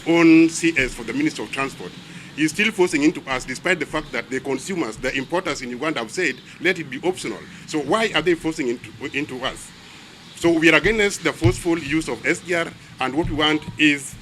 own CS for the Ministry of Transport is still forcing into us, despite the fact that the consumers, the importers in Uganda have said, let it be optional. So why are they forcing into us? So we are against the forceful use of SGR, and what we want is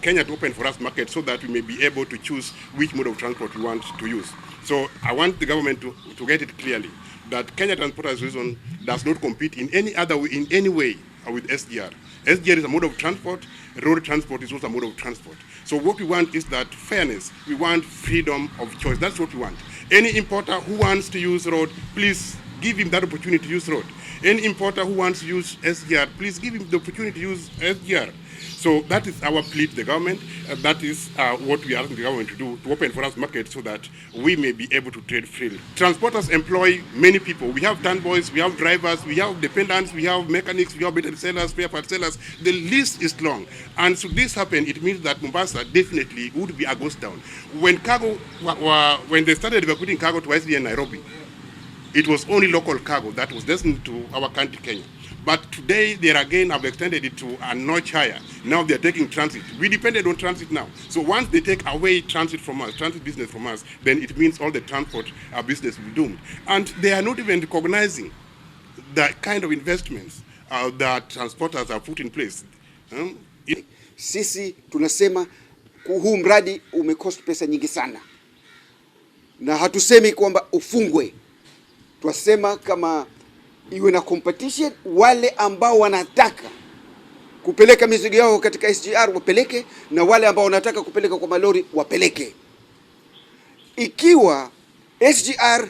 Kenya to open for us market so that we may be able to choose which mode of transport we want to use. So I want the government to get it clearly that Kenya Transporters Union does not compete in any other way, in any way with SGR. SGR is a mode of transport, road transport is also a mode of transport. So what we want is that fairness, we want freedom of choice, that's what we want. Any importer who wants to use road, please give him that opportunity to use road. Any importer who wants to use SGR, please give him the opportunity to use SGR. So that is our plea to the government. That is what we are asking the government to do, to open for us market so that we may be able to trade freely. Transporters employ many people. We have turnboys, we have drivers, we have dependents, we have mechanics, we have battery sellers, spare part sellers. The list is long. And should this happen, it means that Mombasa definitely would be a ghost town. When they started evacuating cargo to ICD and Nairobi, it was only local cargo that was destined to our country, Kenya. But today, they again have extended it to a notch higher. Now they're taking transit. We depended on transit now. So once they take away transit from us, transit business from us, then it means all the transport business will be doomed. And they are not even recognizing the kind of investments that transporters have put in place. Sisi tunasema huu mradi umekost pesa nyingi sana. Na hatusemi kwamba ufungwe. Twasema kama iwe na competition, wale ambao wanataka kupeleka mizigo yao katika SGR wapeleke, na wale ambao wanataka kupeleka kwa malori wapeleke. Ikiwa SGR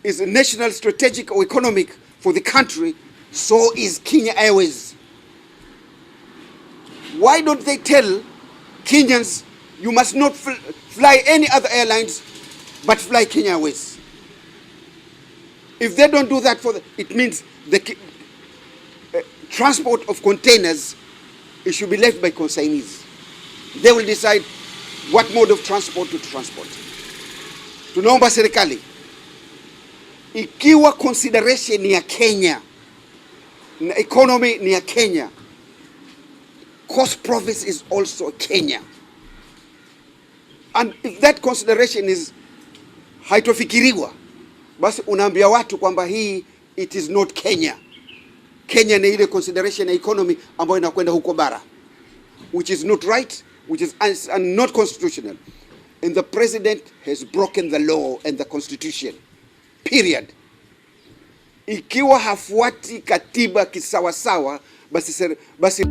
is a national strategic or economic for the country, so is Kenya Airways. Why don't they tell Kenyans, you must not fly any other airlines but fly Kenya Airways? If they don't do that it means the transport of containers, it should be left by consignees. They will decide what mode of transport to transport. Tunaomba serikali, ikiwa consideration ni ya Kenya, na economy ni ya Kenya, cost profits is also Kenya. And if that consideration is haitofikiriwa, basi unaambia watu kwamba hii it is not Kenya. Kenya ni ile consideration ya economy ambayo inakwenda huko bara, which is not right, which is not constitutional. And the president has broken the law and the constitution. Period. Ikiwa hafuati katiba kisawasawa, basi